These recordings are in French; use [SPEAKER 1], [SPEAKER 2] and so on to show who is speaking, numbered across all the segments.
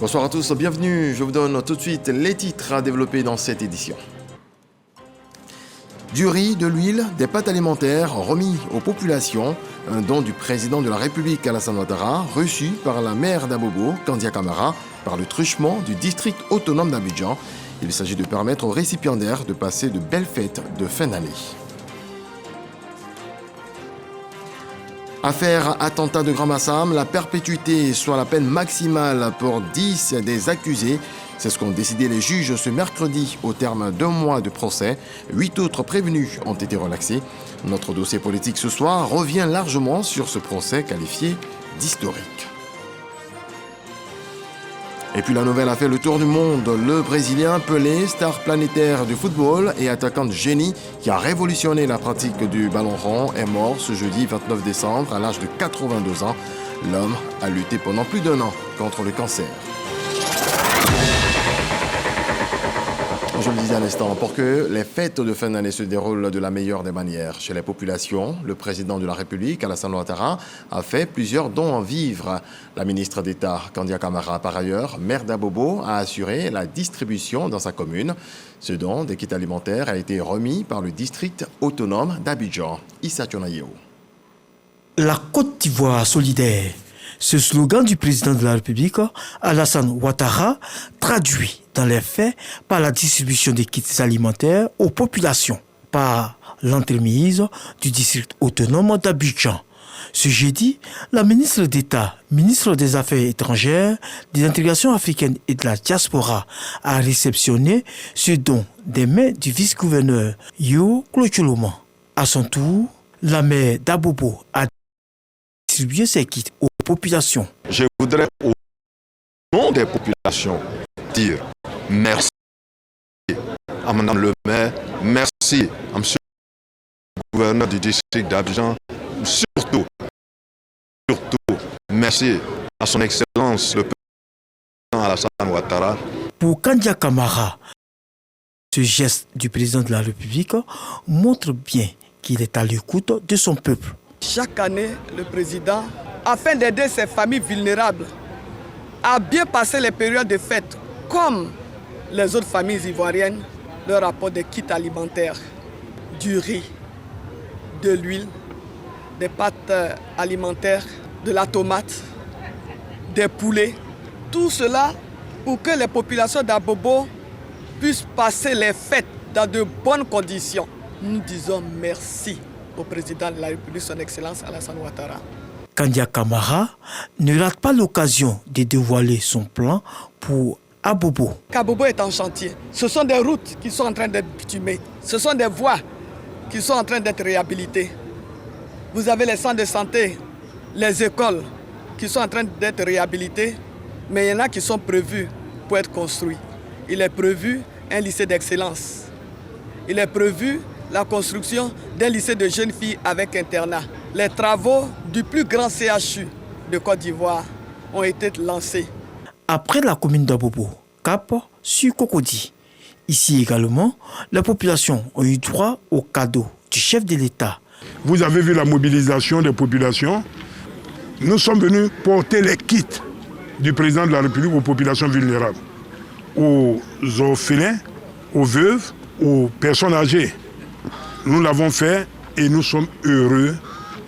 [SPEAKER 1] Bonsoir à tous, bienvenue. Je vous donne tout de suite les titres à développer dans cette édition. Du riz, de l'huile, des pâtes alimentaires remis aux populations, un don du président de la République Alassane Ouattara, reçu par la maire d'Abobo, Kandia Camara, par le truchement du district autonome d'Abidjan. Il s'agit de permettre aux récipiendaires de passer de belles fêtes de fin d'année. Affaire attentat de Grand Massam, la perpétuité soit la peine maximale pour 10 des accusés. C'est ce qu'ont décidé les juges ce mercredi au terme d'un mois de procès. 8 autres prévenus ont été relaxés. Notre dossier politique ce soir revient largement sur ce procès qualifié d'historique. Et puis la nouvelle a fait le tour du monde. Le Brésilien Pelé, star planétaire du football et attaquant de génie qui a révolutionné la pratique du ballon rond, est mort ce jeudi 29 décembre à l'âge de 82 ans. L'homme a lutté pendant plus d'1 an contre le cancer. Je le disais à l'instant, pour que les fêtes de fin d'année se déroulent de la meilleure des manières chez les populations, le président de la République, Alassane Ouattara, a fait plusieurs dons en vivres. La ministre d'État, Kandia Camara, par ailleurs, maire d'Abobo, a assuré la distribution dans sa commune. Ce don des kits alimentaires a été remis par le district autonome d'Abidjan. Issa Tionayeo.
[SPEAKER 2] La Côte d'Ivoire solidaire. Ce slogan du président de la République, Alassane Ouattara, traduit dans les faits par la distribution des kits alimentaires aux populations, par l'entremise du district autonome d'Abidjan. Ce jeudi, la ministre d'État, ministre des Affaires étrangères, de l'intégration africaine et de la diaspora a réceptionné ce don des mains du vice-gouverneur Yo Clocholoma. À son tour, la maire d'Abobo a distribué ses kits aux populations.
[SPEAKER 3] Je voudrais au nom des populations dire merci à Mme le maire, merci à M. le gouverneur du district d'Abidjan, surtout merci à son Excellence le président Alassane Ouattara.
[SPEAKER 2] Pour Kandia Camara, ce geste du président de la République montre bien qu'il est à l'écoute de son peuple.
[SPEAKER 4] Chaque année, le président, afin d'aider ces familles vulnérables à bien passer les périodes de fête, comme les autres familles ivoiriennes, leur apporte des kits alimentaires, du riz, de l'huile, des pâtes alimentaires, de la tomate, des poulets. Tout cela pour que les populations d'Abobo puissent passer les fêtes dans de bonnes conditions. Nous disons merci au président de la République, son Excellence Alassane Ouattara.
[SPEAKER 2] Kandia Camara ne rate pas l'occasion de dévoiler son plan pour Abobo.
[SPEAKER 4] Abobo est en chantier. Ce sont des routes qui sont en train d'être bitumées. Ce sont des voies qui sont en train d'être réhabilitées. Vous avez les centres de santé, les écoles qui sont en train d'être réhabilitées, mais il y en a qui sont prévus pour être construits. Il est prévu un lycée d'excellence. Il est prévu la construction d'un lycée de jeunes filles avec internat. Les travaux du plus grand CHU de Côte d'Ivoire ont été lancés.
[SPEAKER 2] Après la commune d'Abobo, Cap sur Cocody. Ici également, la population a eu droit au cadeau du chef de l'État.
[SPEAKER 5] Vous avez vu la mobilisation des populations. Nous sommes venus porter les kits du président de la République aux populations vulnérables, aux orphelins, aux veuves, aux personnes âgées. Nous l'avons fait et nous sommes heureux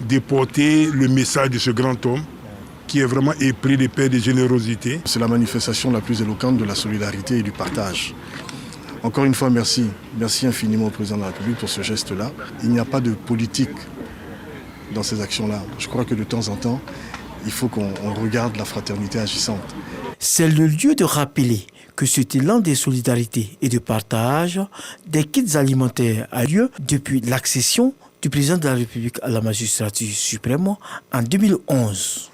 [SPEAKER 5] de porter le message de ce grand homme qui est vraiment épris de paix et de générosité.
[SPEAKER 6] C'est la manifestation la plus éloquente de la solidarité et du partage. Encore une fois, merci. Merci infiniment au président de la République pour ce geste-là. Il n'y a pas de politique dans ces actions-là. Je crois que de temps en temps, il faut qu'on regarde la fraternité agissante.
[SPEAKER 2] C'est le lieu de rappeler que cet élan de solidarité et de partage des kits alimentaires a lieu depuis l'accession du président de la République à la magistrature suprême en 2011.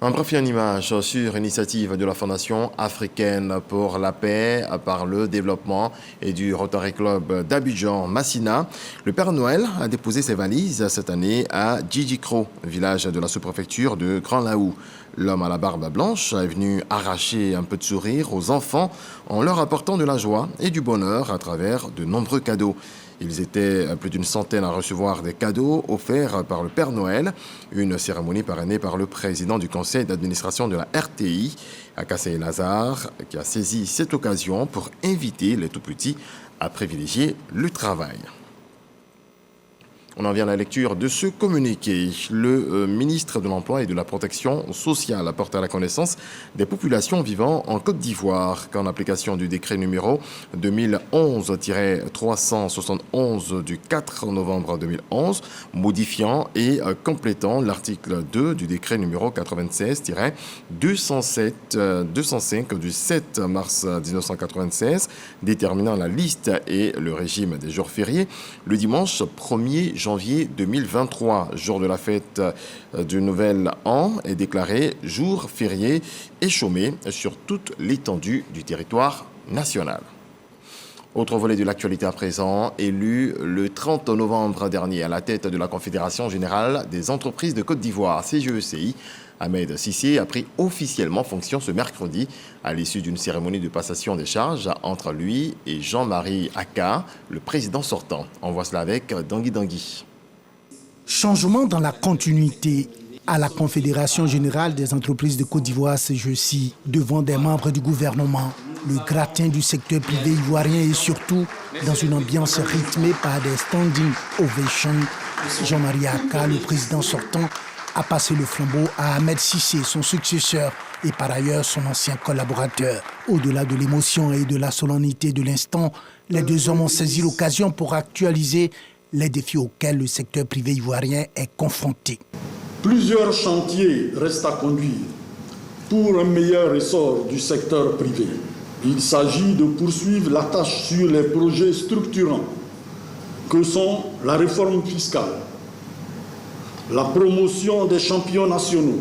[SPEAKER 1] Un bref en image sur initiative de la Fondation africaine pour la paix, par le développement et du Rotary Club d'Abidjan Massina. Le Père Noël a déposé ses valises cette année à Djidjikro, village de la sous-préfecture de Grand Laou. L'homme à la barbe blanche est venu arracher un peu de sourire aux enfants en leur apportant de la joie et du bonheur à travers de nombreux cadeaux. Ils étaient plus d'une centaine à recevoir des cadeaux offerts par le Père Noël. Une cérémonie parrainée par le président du conseil d'administration de la RTI, Akassé Lazare, qui a saisi cette occasion pour inviter les tout-petits à privilégier le travail. On en vient à la lecture de ce communiqué. Le ministre de l'Emploi et de la Protection sociale apporte à la connaissance des populations vivant en Côte d'Ivoire qu'en application du décret numéro 2011-371 du 4 novembre 2011, modifiant et complétant l'article 2 du décret numéro 96-205 du 7 mars 1996, déterminant la liste et le régime des jours fériés, le dimanche 1er janvier 2023, jour de la fête du Nouvel An, est déclaré jour férié et chômé sur toute l'étendue du territoire national. Autre volet de l'actualité à présent, élu le 30 novembre dernier à la tête de la Confédération générale des entreprises de Côte d'Ivoire, CGECI, Ahmed Cissé a pris officiellement fonction ce mercredi à l'issue d'une cérémonie de passation des charges entre lui et Jean-Marie Aka, le président sortant. On voit cela avec Dangui.
[SPEAKER 7] Changement dans la continuité à la Confédération générale des entreprises de Côte d'Ivoire, CGECI, devant des membres du gouvernement. Le gratin du secteur privé ivoirien est surtout dans une ambiance rythmée par des standing ovations. Jean-Marie Aka, le président sortant, a passé le flambeau à Ahmed Cissé, son successeur, et par ailleurs son ancien collaborateur. Au-delà de l'émotion et de la solennité de l'instant, les deux hommes ont saisi l'occasion pour actualiser les défis auxquels le secteur privé ivoirien est confronté.
[SPEAKER 8] Plusieurs chantiers restent à conduire pour un meilleur essor du secteur privé. Il s'agit de poursuivre la tâche sur les projets structurants que sont la réforme fiscale, la promotion des champions nationaux,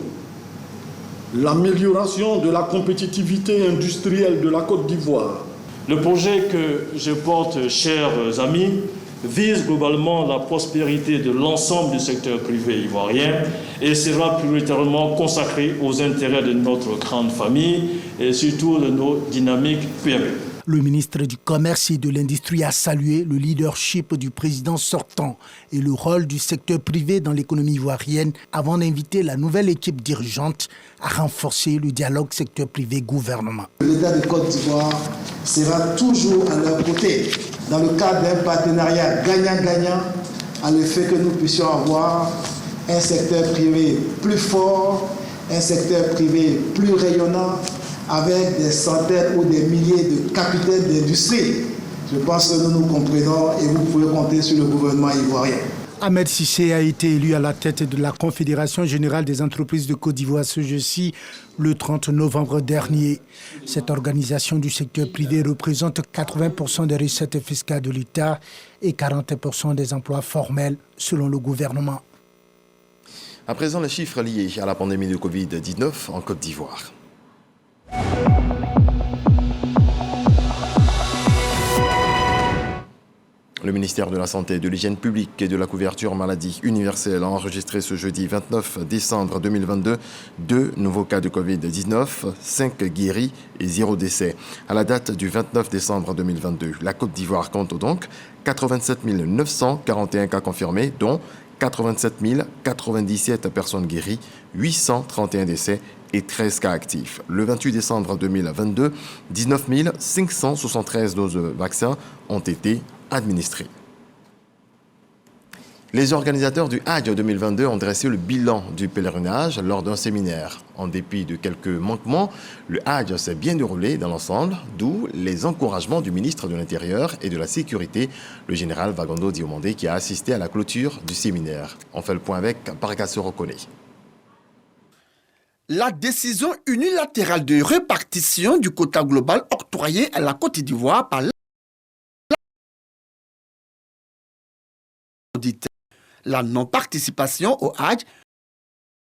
[SPEAKER 8] l'amélioration de la compétitivité industrielle de la Côte d'Ivoire.
[SPEAKER 9] Le projet que je porte, chers amis, vise globalement la prospérité de l'ensemble du secteur privé ivoirien et sera prioritairement consacré aux intérêts de notre grande famille et surtout de nos dynamiques PME.
[SPEAKER 7] Le ministre du Commerce et de l'Industrie a salué le leadership du président sortant et le rôle du secteur privé dans l'économie ivoirienne avant d'inviter la nouvelle équipe dirigeante à renforcer le dialogue secteur privé-gouvernement.
[SPEAKER 10] L'État de Côte d'Ivoire sera toujours à leur côté dans le cadre d'un partenariat gagnant-gagnant en le fait que nous puissions avoir un secteur privé plus fort, un secteur privé plus rayonnant, avec des centaines ou des milliers de capitaines d'industrie. Je pense que nous nous comprenons et vous pouvez compter sur le gouvernement ivoirien.
[SPEAKER 7] Ahmed Cissé a été élu à la tête de la Confédération générale des entreprises de Côte d'Ivoire, CGECI, le 30 novembre dernier. Cette organisation du secteur privé représente 80% des recettes fiscales de l'État et 40% des emplois formels selon le gouvernement.
[SPEAKER 1] À présent, les chiffres liés à la pandémie de Covid-19 en Côte d'Ivoire. Le ministère de la Santé, de l'Hygiène publique et de la couverture maladie universelle a enregistré ce jeudi 29 décembre 2022 2 nouveaux cas de Covid-19, 5 guéris et 0 décès. À la date du 29 décembre 2022, la Côte d'Ivoire compte donc 87 941 cas confirmés, dont 87 097 personnes guéries, 831 décès et 13 cas actifs. Le 28 décembre 2022, 19 573 doses de vaccins ont été administrées. Les organisateurs du Hajj 2022 ont dressé le bilan du pèlerinage lors d'un séminaire. En dépit de quelques manquements, le Hajj s'est bien déroulé dans l'ensemble, d'où les encouragements du ministre de l'Intérieur et de la Sécurité, le général Bagando Diomandé, qui a assisté à la clôture du séminaire. On fait le point avec Pargasso Rokone.
[SPEAKER 11] La décision unilatérale de répartition du quota global octroyé à la Côte d'Ivoire par la non-participation au Hajj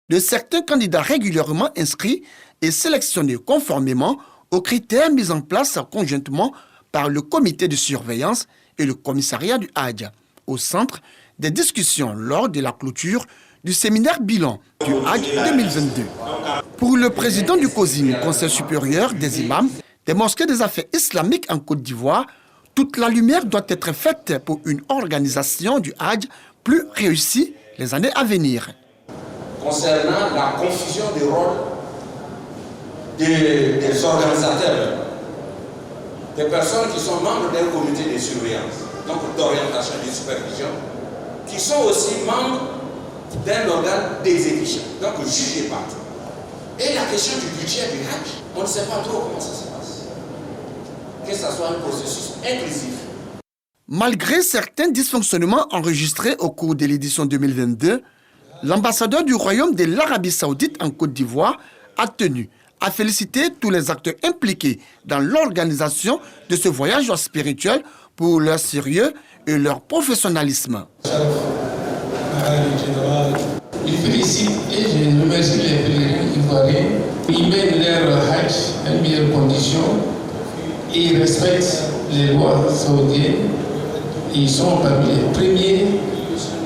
[SPEAKER 11] de certains candidats régulièrement inscrits et sélectionnés conformément aux critères mis en place conjointement par le comité de surveillance et le commissariat du Hajj, au centre des discussions lors de la clôture du séminaire bilan du Hajj 2022. Pour le président du COSIM, Conseil supérieur des imams, des mosquées des affaires islamiques en Côte d'Ivoire, Toute la lumière doit être faite pour une organisation du Hajj plus réussie les années à venir.
[SPEAKER 12] Concernant la confusion des rôles des organisateurs, des personnes qui sont membres d'un comité de surveillance, donc d'orientation et de supervision, qui sont aussi membres d'un organe d'exécution, donc juge et partie. Et la question du budget du Hajj, on ne sait pas trop comment ça se passe. Que ce soit un processus inclusif.
[SPEAKER 11] Malgré certains dysfonctionnements enregistrés au cours de l'édition 2022, l'ambassadeur du Royaume de l'Arabie Saoudite en Côte d'Ivoire a tenu à féliciter tous les acteurs impliqués dans l'organisation de ce voyage spirituel pour leur sérieux et leur professionnalisme.
[SPEAKER 13] Je félicite et je remercie les pèlerins ivoiriens. Ils mènent leur Hajj dans les meilleures conditions et ils respectent les lois saoudiennes. Ils sont parmi les premiers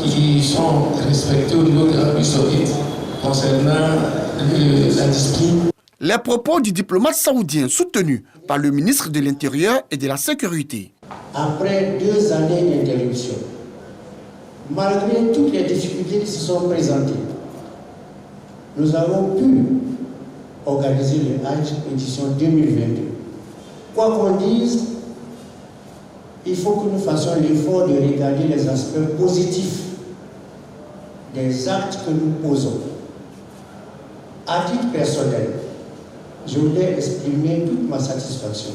[SPEAKER 13] qui sont respectés au niveau de l'Arabie Saoudite concernant la discipline.
[SPEAKER 11] Les propos du diplomate saoudien soutenus par le ministre de l'Intérieur et de la Sécurité.
[SPEAKER 14] Après 2 années d'interruption, malgré toutes les difficultés qui se sont présentées, nous avons pu organiser le Hajj édition 2022. Quoi qu'on dise, il faut que nous fassions l'effort de regarder les aspects positifs des actes que nous posons. À titre personnel, je voudrais exprimer toute ma satisfaction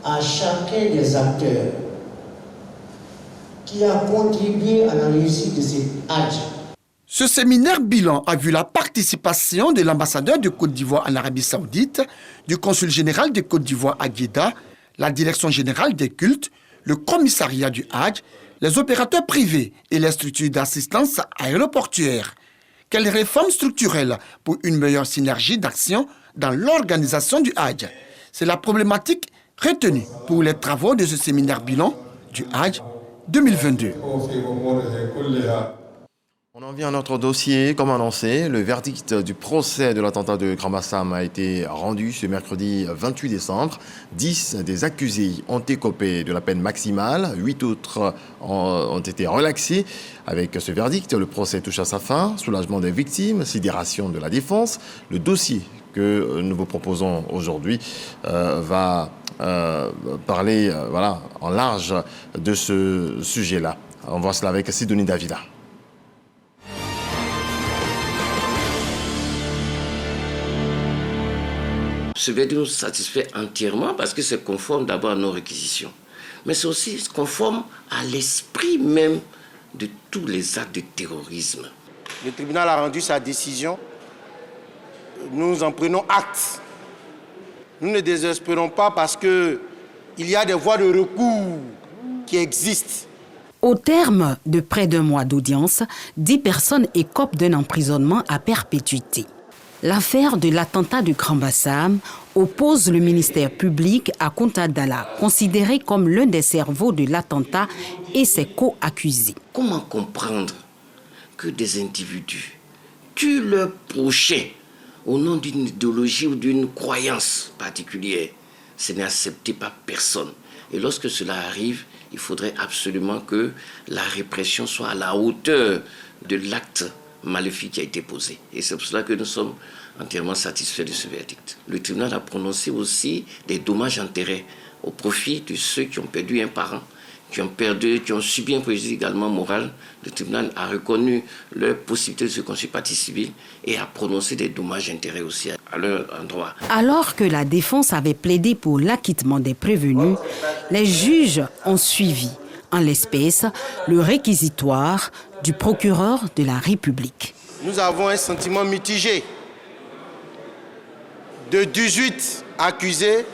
[SPEAKER 14] à chacun des acteurs qui a contribué à la réussite de cet Hajj.
[SPEAKER 11] Ce séminaire bilan a vu la participation de l'ambassadeur de Côte d'Ivoire en Arabie Saoudite, du consul général de Côte d'Ivoire à Guéda, la direction générale des cultes, le commissariat du Hajj, les opérateurs privés et les structures d'assistance aéroportuaire. Quelles réformes structurelles pour une meilleure synergie d'action dans l'organisation du Hajj? C'est la problématique retenue pour les travaux de ce séminaire bilan du Hajj 2022.
[SPEAKER 1] On en vient à notre dossier. Comme annoncé, le verdict du procès de l'attentat de Grand Bassam a été rendu ce mercredi 28 décembre. 10 des accusés ont écopé de la peine maximale. 8 autres ont été relaxés. Avec ce verdict, le procès touche à sa fin. Soulagement des victimes, sidération de la défense. Le dossier que nous vous proposons aujourd'hui va parler en large de ce sujet-là. On voit cela avec Sidonie Davila.
[SPEAKER 15] Ce verdict nous satisfait entièrement parce que c'est conforme d'abord à nos réquisitions. Mais c'est aussi conforme à l'esprit même de tous les actes de terrorisme.
[SPEAKER 16] Le tribunal a rendu sa décision. Nous en prenons acte. Nous ne désespérons pas parce qu'il y a des voies de recours qui existent.
[SPEAKER 17] Au terme de près d'1 mois d'audience, 10 personnes écopent d'un emprisonnement à perpétuité. L'affaire de l'attentat du Grand Bassam oppose le ministère public à Kounta Dalla, considéré comme l'un des cerveaux de l'attentat, et ses co-accusés.
[SPEAKER 15] Comment comprendre que des individus tuent leurs prochains au nom d'une idéologie ou d'une croyance particulière? Ce n'est accepté par personne. Et lorsque cela arrive, il faudrait absolument que la répression soit à la hauteur de l'acte maléfique qui a été posé. Et c'est pour cela que nous sommes entièrement satisfaits de ce verdict. Le tribunal a prononcé aussi des dommages-intérêts au profit de ceux qui ont perdu un parent, qui ont subi un préjudice également moral. Le tribunal a reconnu leur possibilité de se constituer partie civile et a prononcé des dommages-intérêts aussi à leur endroit.
[SPEAKER 17] Alors que la défense avait plaidé pour l'acquittement des prévenus, les juges ont suivi, en l'espèce, le réquisitoire du procureur de la République.
[SPEAKER 16] Nous avons un sentiment mitigé. De 18 accusés,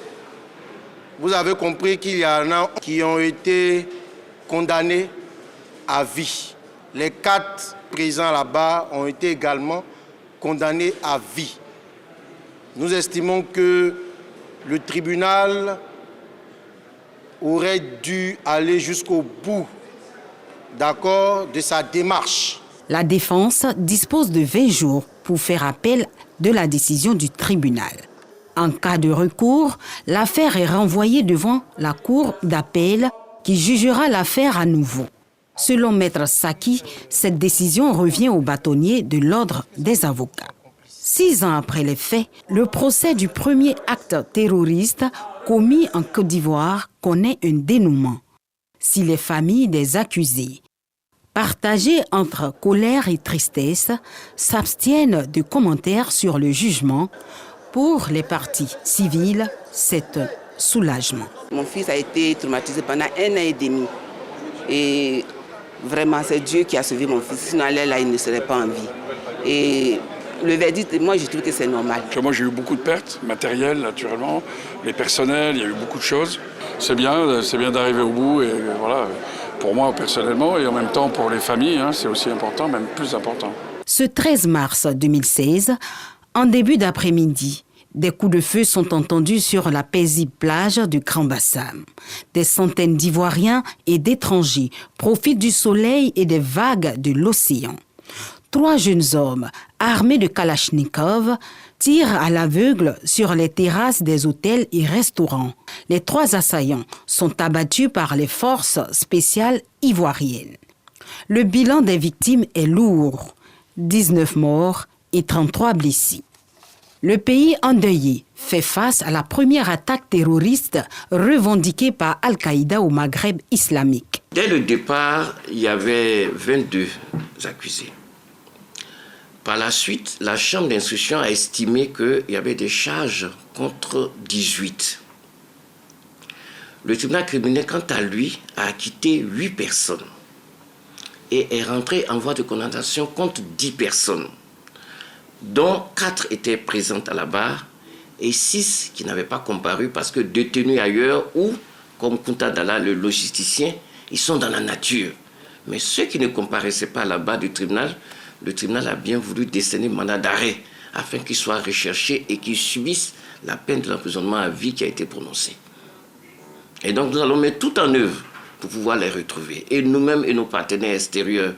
[SPEAKER 16] vous avez compris qu'il y en a qui ont été condamnés à vie. Les 4 présents là-bas ont été également condamnés à vie. Nous estimons que le tribunal aurait dû aller jusqu'au bout, d'accord, de sa démarche.
[SPEAKER 17] La défense dispose de 20 jours pour faire appel de la décision du tribunal. En cas de recours, l'affaire est renvoyée devant la cour d'appel qui jugera l'affaire à nouveau. Selon Maître Saki, cette décision revient aux bâtonniers de l'ordre des avocats. 6 ans après les faits, le procès du premier acte terroriste commis en Côte d'Ivoire connaît un dénouement. Si les familles des accusés, partagées entre colère et tristesse, s'abstiennent de commentaires sur le jugement, pour les parties civiles, c'est un soulagement.
[SPEAKER 18] Mon fils a été traumatisé pendant 1 an et demi. Et vraiment, c'est Dieu qui a sauvé mon fils. Sinon, là, il ne serait pas en vie. Et le verdict, moi, je trouve que c'est normal.
[SPEAKER 19] Moi, j'ai eu beaucoup de pertes matérielles, naturellement, les personnels, il y a eu beaucoup de choses. C'est bien d'arriver au bout, et voilà, pour moi personnellement, et en même temps pour les familles, c'est aussi important, même plus important.
[SPEAKER 17] Ce 13 mars 2016, en début d'après-midi, des coups de feu sont entendus sur la paisible plage du Grand Bassam. Des centaines d'Ivoiriens et d'étrangers profitent du soleil et des vagues de l'océan. 3 jeunes hommes, armés de Kalachnikov, tirent à l'aveugle sur les terrasses des hôtels et restaurants. Les 3 assaillants sont abattus par les forces spéciales ivoiriennes. Le bilan des victimes est lourd, 19 morts et 33 blessés. Le pays endeuillé fait face à la première attaque terroriste revendiquée par Al-Qaïda au Maghreb islamique.
[SPEAKER 15] Dès le départ, il y avait 22 accusés. Par la suite, la chambre d'instruction a estimé qu'il y avait des charges contre 18. Le tribunal criminel, quant à lui, a acquitté 8 personnes et est rentré en voie de condamnation contre 10 personnes, dont 4 étaient présentes à la barre et 6 qui n'avaient pas comparu parce que détenus ailleurs ou, comme Kunta Dalla, le logisticien, ils sont dans la nature. Mais ceux qui ne comparaissaient pas à la barre du tribunal, le tribunal a bien voulu décerner mandat d'arrêt afin qu'ils soient recherchés et qu'ils subissent la peine de l'emprisonnement à vie qui a été prononcée. Et donc nous allons mettre tout en œuvre pour pouvoir les retrouver. Et nous-mêmes et nos partenaires extérieurs.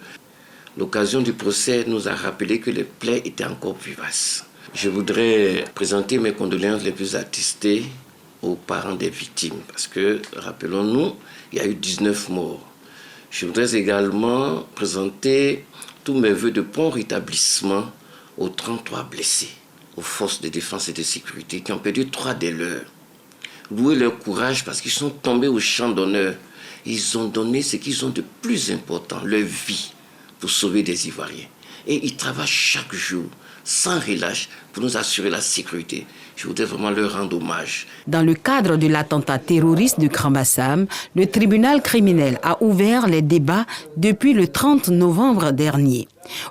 [SPEAKER 15] L'occasion du procès nous a rappelé que les plaies étaient encore vivaces. Je voudrais présenter mes condoléances les plus attestées aux parents des victimes. Parce que, rappelons-nous, il y a eu 19 morts. Je voudrais également présenter tous mes vœux de bon rétablissement aux 33 blessés, aux forces de défense et de sécurité qui ont perdu 3 des leurs. Louer leur courage parce qu'ils sont tombés au champ d'honneur. Ils ont donné ce qu'ils ont de plus important, leur vie, pour sauver des Ivoiriens. Et ils travaillent chaque jour, sans relâche, pour nous assurer la sécurité. Je voudrais vraiment leur rendre hommage.
[SPEAKER 17] Dans le cadre de l'attentat terroriste du Grand Bassam, le tribunal criminel a ouvert les débats depuis le 30 novembre dernier.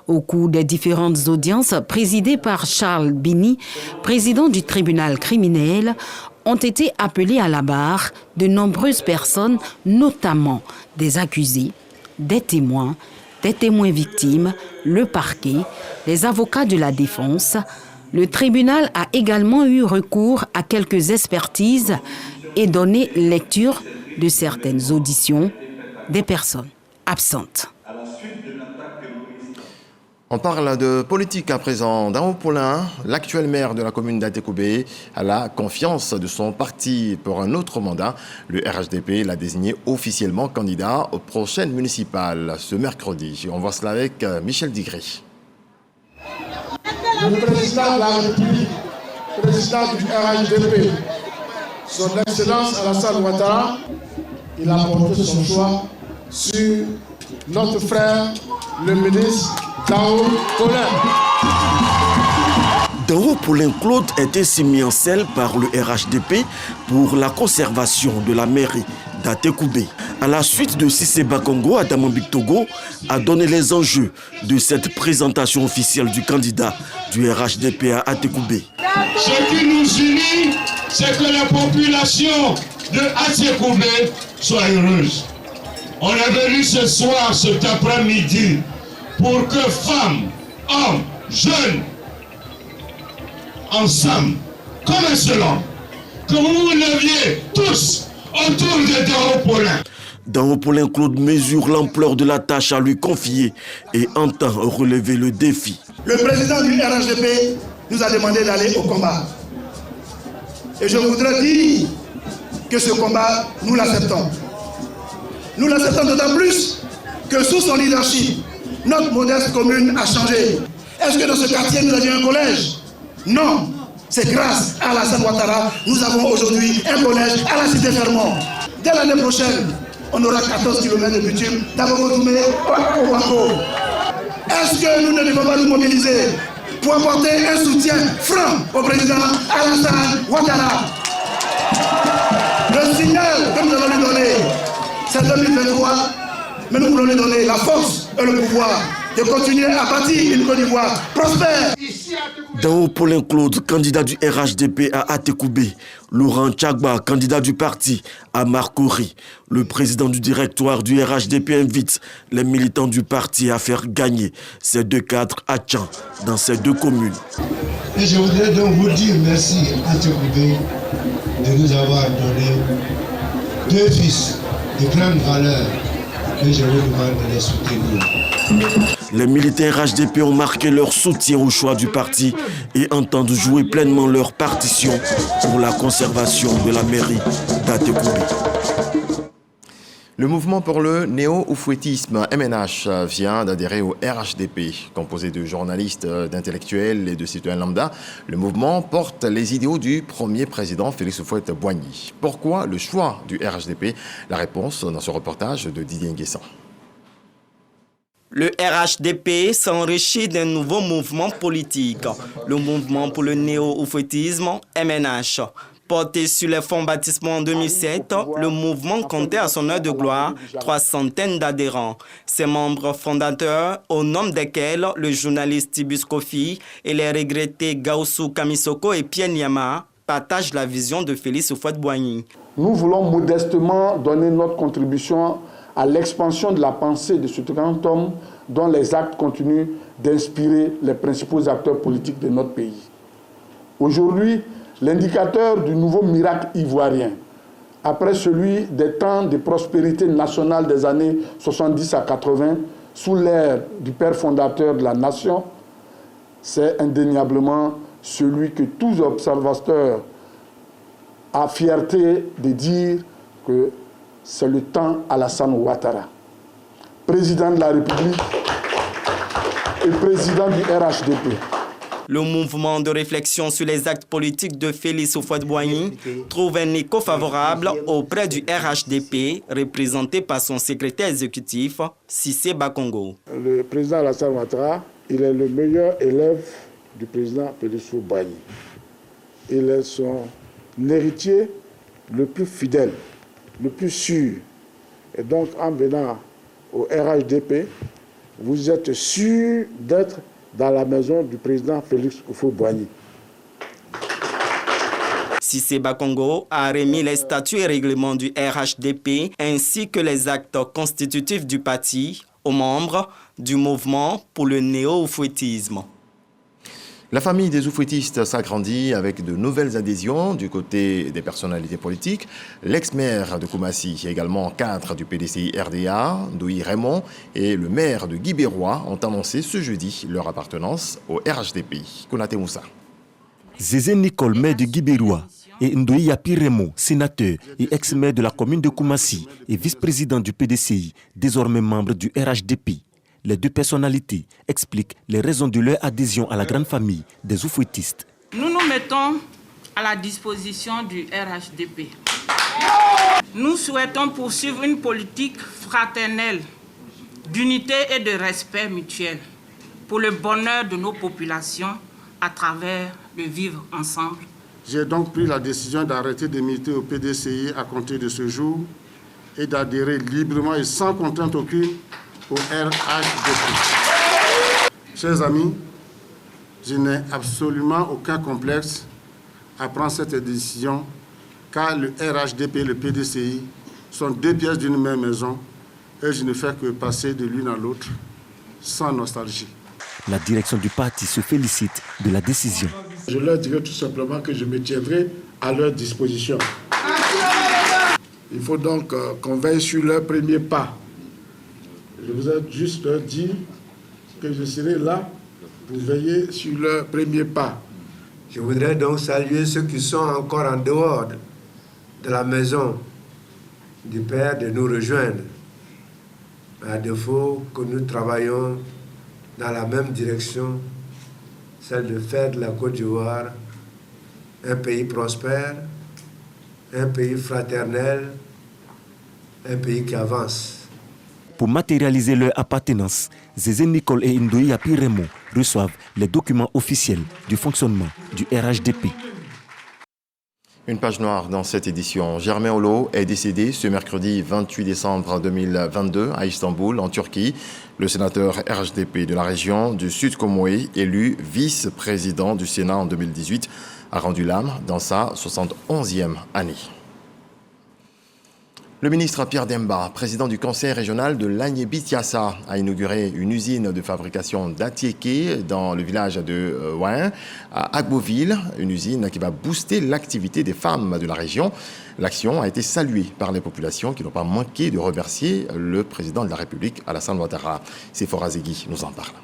[SPEAKER 17] Au cours des différentes audiences présidées par Charles Bini, président du tribunal criminel, ont été appelées à la barre de nombreuses personnes, notamment des accusés, des témoins victimes, le parquet, les avocats de la défense. Le tribunal a également eu recours à quelques expertises et donné lecture de certaines auditions des personnes absentes.
[SPEAKER 1] On parle de politique à présent. Dao Paulin, l'actuel maire de la commune d'Atekoubé, a la confiance de son parti pour un autre mandat. Le RHDP l'a désigné officiellement candidat aux prochaines municipales ce mercredi. On voit cela avec Michel Digré.
[SPEAKER 20] Le président de la République, président du RHDP, son Excellence Alassane Ouattara, il a porté son choix sur notre frère, le ministre Dao Paulin.
[SPEAKER 2] Dao Paulin Claude est ainsi mis en selle par le RHDP pour la conservation de la mairie d'Atekoubé. À la suite de Cissé Bakongo, Adama Bictogo a donné les enjeux de cette présentation officielle du candidat du RHDP à Atekoubé.
[SPEAKER 21] Ce qui nous unit, c'est que la population de Atekoubé soit heureuse. On est venu ce soir, cet après-midi, pour que femmes, hommes, jeunes, ensemble, comme un seul homme, que vous vous leviez tous autour de Dao Paulin.
[SPEAKER 2] Dao Paulin Claude mesure l'ampleur de la tâche à lui confier et entend relever le défi.
[SPEAKER 20] Le président du RHDP nous a demandé d'aller au combat. Et je voudrais dire que ce combat, nous l'acceptons.
[SPEAKER 3] Nous l'acceptons d'autant plus que sous son leadership, notre modeste commune a changé. Est-ce que dans ce quartier, nous avions un collège? Non. C'est grâce à Alassane Ouattara, nous avons aujourd'hui un collège à la cité Fermont. Dès l'année prochaine, on aura 14 km de bitume d'Agogo-Toumé au Wako. Est-ce que nous ne devons pas nous mobiliser pour apporter un soutien franc au président Alassane Ouattara? Le signal que nous allons lui donner, c'est 2023, mais nous voulons lui donner la force et le pouvoir de continuer à bâtir une Côte d'Ivoire prospère.
[SPEAKER 22] Dao Paulin Claude, candidat du RHDP à Atekoubé. Laurent Tchagba, candidat du parti à Marcory. Le président du directoire du RHDP invite les militants du parti à faire gagner ces deux cadres à Tchan dans ces deux communes.
[SPEAKER 23] Et je voudrais donc vous dire merci à Atekoubé de nous avoir donné deux fils de grande valeur et je vous demande de les soutenir.
[SPEAKER 22] Les militaires RHDP ont marqué leur soutien au choix du parti et entendent jouer pleinement leur partition pour la conservation de la mairie d'Atekoubé.
[SPEAKER 1] Le mouvement pour le néo-oufouettisme, MNH, vient d'adhérer au RHDP. Composé de journalistes, d'intellectuels et de citoyens lambda, le mouvement porte les idéaux du premier président Félix Houphouët-Boigny. Pourquoi le choix du RHDP? La réponse dans ce reportage de Didier Nguessan.
[SPEAKER 24] Le RHDP s'enrichit d'un nouveau mouvement politique, le mouvement pour le néo-oufouettisme, MNH. Porté sur les fonds baptismaux en 2007, le mouvement comptait à son heure de gloire 300 d'adhérents. Ses membres fondateurs, au nom desquels le journaliste Tibus Kofi et les regrettés Gaussou Kamisoko et Pierre Niama partagent la vision de Félix Houphouët-Boigny.
[SPEAKER 25] Nous voulons modestement donner notre contribution à l'expansion de la pensée de ce grand homme dont les actes continuent d'inspirer les principaux acteurs politiques de notre pays. Aujourd'hui, l'indicateur du nouveau miracle ivoirien, après celui des temps de prospérité nationale des années 70 à 80, sous l'ère du père fondateur de la nation, c'est indéniablement celui que tous observateurs ont fierté de dire que c'est le temps Alassane Ouattara, président de la République et président du RHDP.
[SPEAKER 24] Le mouvement de réflexion sur les actes politiques de Félix Houphouët-Boigny trouve un écho favorable auprès du RHDP, représenté par son secrétaire exécutif, Cissé Bakongo.
[SPEAKER 20] Le président Alassane Ouattara, il est le meilleur élève du président Félix Houphouët-Boigny. Il est son héritier le plus fidèle, le plus sûr. Et donc, en venant au RHDP, vous êtes sûr d'être dans la maison du président Félix Houphouët-Boigny.
[SPEAKER 24] Cissé Bakongo a remis les statuts et règlements du RHDP ainsi que les actes constitutifs du parti aux membres du mouvement pour le néo-oufouettisme.
[SPEAKER 1] La famille des oufouettistes s'agrandit avec de nouvelles adhésions du côté des personnalités politiques. L'ex-maire de Koumassi, également cadre du PDCI RDA, Douy Raymond, et le maire de Guibérois ont annoncé ce jeudi leur appartenance au RHDP. Konaté Moussa.
[SPEAKER 26] Zézé Nicole, maire de Guibérois, et Ndoye Yapi Raymond, sénateur et ex-maire de la commune de Koumassi et vice-président du PDCI, désormais membre du RHDP. Les deux personnalités expliquent les raisons de leur adhésion à la grande famille des oufouettistes.
[SPEAKER 27] Nous nous mettons à la disposition du RHDP. Nous souhaitons poursuivre une politique fraternelle, d'unité et de respect mutuel pour le bonheur de nos populations à travers le vivre ensemble.
[SPEAKER 20] J'ai donc pris la décision d'arrêter de militer au PDCI à compter de ce jour et d'adhérer librement et sans contrainte aucune au RHDP. Chers amis, je n'ai absolument aucun complexe à prendre cette décision car le RHDP et le PDCI sont deux pièces d'une même maison et je ne fais que passer de l'une à l'autre sans nostalgie.
[SPEAKER 26] La direction du parti se félicite de la décision.
[SPEAKER 20] Je leur dirai tout simplement que je me tiendrai à leur disposition. Il faut donc qu'on veille sur leur premier pas. Je vous ai juste dit que je serai là pour veiller sur leur premier pas.
[SPEAKER 28] Je voudrais donc saluer ceux qui sont encore en dehors de la maison du Père de nous rejoindre. À défaut que nous travaillons dans la même direction, celle de faire de la Côte d'Ivoire un pays prospère, un pays fraternel, un pays qui avance.
[SPEAKER 26] Pour matérialiser leur appartenance, Zézé Nicole et Ndoye Yapiremo reçoivent les documents officiels du fonctionnement du RHDP.
[SPEAKER 1] Une page noire dans cette édition. Germain Olo est décédé ce mercredi 28 décembre 2022 à Istanbul, en Turquie. Le sénateur RHDP de la région du Sud Komoé, élu vice-président du Sénat en 2018, a rendu l'âme dans sa 71e année. Le ministre Pierre Demba, président du conseil régional de l'Agné-Bitiassa, a inauguré une usine de fabrication d'atiéké dans le village de Wain, à Agboville, une usine qui va booster l'activité des femmes de la région. L'action a été saluée par les populations qui n'ont pas manqué de remercier le président de la République, Alassane Ouattara. Sephora Zegui nous en parle.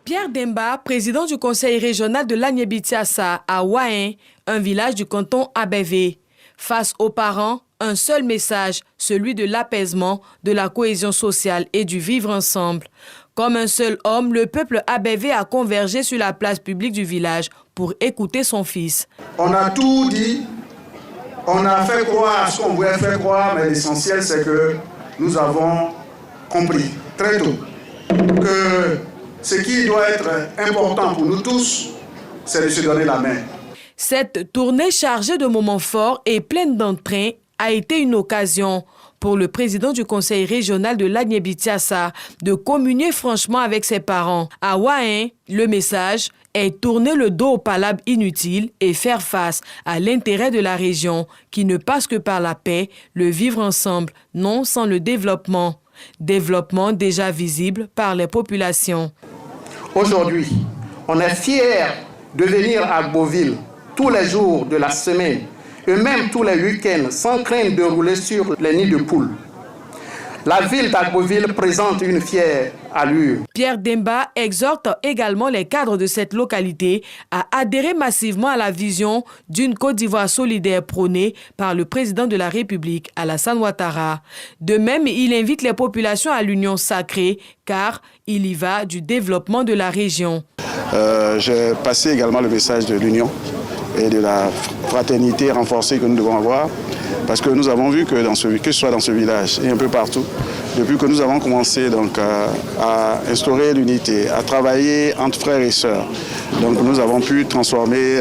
[SPEAKER 4] Pierre Demba, président du conseil régional de l'Agné-Bitiassa à Wain, un village du canton Abévé. Face aux parents, un seul message, celui de l'apaisement, de la cohésion sociale et du vivre ensemble. Comme un seul homme, le peuple abévé a convergé sur la place publique du village pour écouter son fils.
[SPEAKER 3] On a tout dit, on a fait croire ce qu'on voulait faire croire, mais l'essentiel c'est que nous avons compris très tôt que ce qui doit être important pour nous tous, c'est de se donner la main.
[SPEAKER 4] Cette tournée chargée de moments forts et pleine d'entrain a été une occasion pour le président du conseil régional de l'Agné-Bitiassa de communier franchement avec ses parents. À Wain, le message est tourner le dos aux palabres inutiles et faire face à l'intérêt de la région qui ne passe que par la paix, le vivre ensemble, non sans le développement. Développement déjà visible par les populations.
[SPEAKER 3] Aujourd'hui, on est fiers de venir à Agboville tous les jours de la semaine et même tous les week-ends sans crainte de rouler sur les nids de poules. La ville d'Agboville présente une fière allure.
[SPEAKER 4] Pierre Demba exhorte également les cadres de cette localité à adhérer massivement à la vision d'une Côte d'Ivoire solidaire prônée par le président de la République, Alassane Ouattara. De même, il invite les populations à l'union sacrée, car il y va du développement de la région.
[SPEAKER 5] J'ai passé également le message de l'union et de la fraternité renforcée que nous devons avoir, parce que nous avons vu que ce soit dans ce village et un peu partout, depuis que nous avons commencé donc, à instaurer l'unité, à travailler entre frères et sœurs, donc nous avons pu transformer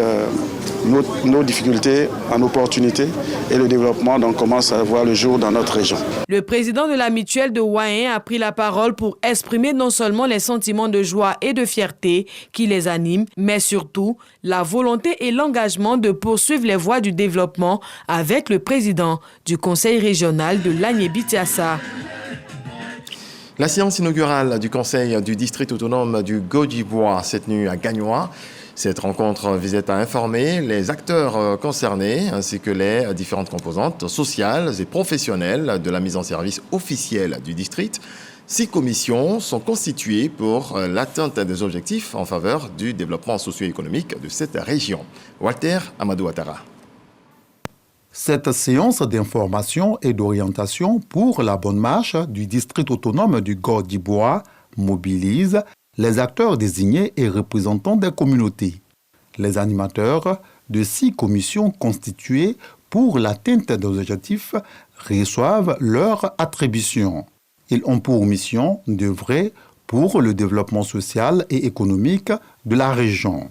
[SPEAKER 5] nos difficultés en opportunités et le développement donc, commence à voir le jour dans notre région.
[SPEAKER 4] Le président de la mutuelle de Wain a pris la parole pour exprimer non seulement les sentiments de joie et de fierté qui les animent, mais surtout la volonté et l'engagement de poursuivre les voies du développement avec le président du conseil régional de l'Agné-Bitiassa.
[SPEAKER 1] La séance inaugurale du conseil du district autonome du Godjibois s'est tenue à Gagnoa. Cette rencontre visait à informer les acteurs concernés ainsi que les différentes composantes sociales et professionnelles de la mise en service officielle du district. 6 commissions sont constituées pour l'atteinte des objectifs en faveur du développement socio-économique de cette région. Walter Amadou Ouattara.
[SPEAKER 6] Cette séance d'information et d'orientation pour la bonne marche du district autonome du Godjibois mobilise les acteurs désignés et représentants des communautés. Les animateurs de 6 commissions constituées pour l'atteinte des objectifs reçoivent leur attribution. Ils ont pour mission d'œuvrer pour le développement social et économique de la région.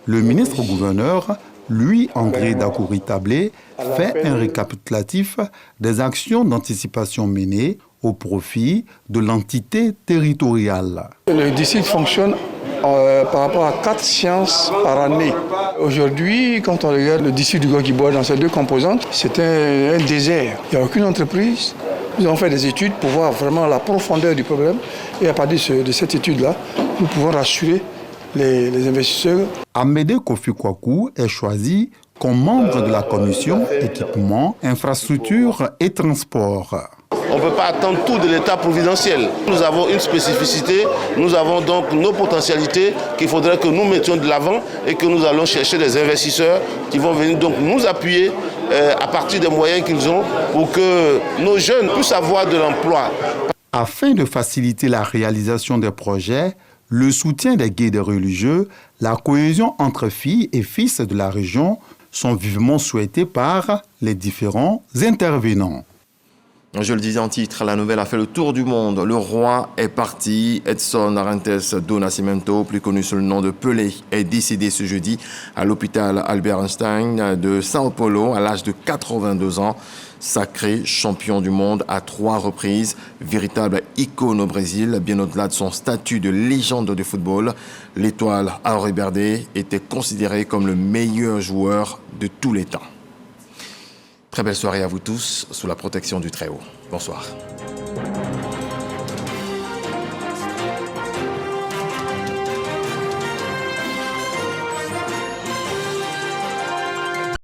[SPEAKER 6] Le ministre-gouverneur, lui, André Dakouri-Tablé, fait un récapitulatif des actions d'anticipation menées au profit de l'entité territoriale.
[SPEAKER 25] Le district fonctionne par rapport à 4 séances par année. Aujourd'hui, quand on regarde le district du Godjibois dans ses 2 composantes, c'est un désert. Il n'y a aucune entreprise. Nous avons fait des études pour voir vraiment la profondeur du problème. Et à partir de cette étude-là, nous pouvons rassurer les investisseurs.
[SPEAKER 6] Amédée Kofi Kwaku est choisi comme membre de la commission équipement, infrastructure et transport.
[SPEAKER 7] On ne peut pas attendre tout de l'État providentiel. Nous avons une spécificité, nous avons donc nos potentialités qu'il faudrait que nous mettions de l'avant et que nous allons chercher des investisseurs qui vont venir donc nous appuyer à partir des moyens qu'ils ont pour que nos jeunes puissent avoir de l'emploi.
[SPEAKER 6] Afin de faciliter la réalisation des projets, le soutien des guides religieux, la cohésion entre filles et fils de la région sont vivement souhaités par les différents intervenants.
[SPEAKER 1] Je le disais en titre, la nouvelle a fait le tour du monde. Le roi est parti. Edson Arantes do Nascimento, plus connu sous le nom de Pelé, est décédé ce jeudi à l'hôpital Albert Einstein de Sao Paulo à l'âge de 82 ans. Sacré champion du monde à 3 reprises, véritable icône au Brésil, bien au-delà de son statut de légende du football. L'étoile Alviverde était considéré comme le meilleur joueur de tous les temps. Très belle soirée à vous tous, sous la protection du Très-Haut. Bonsoir.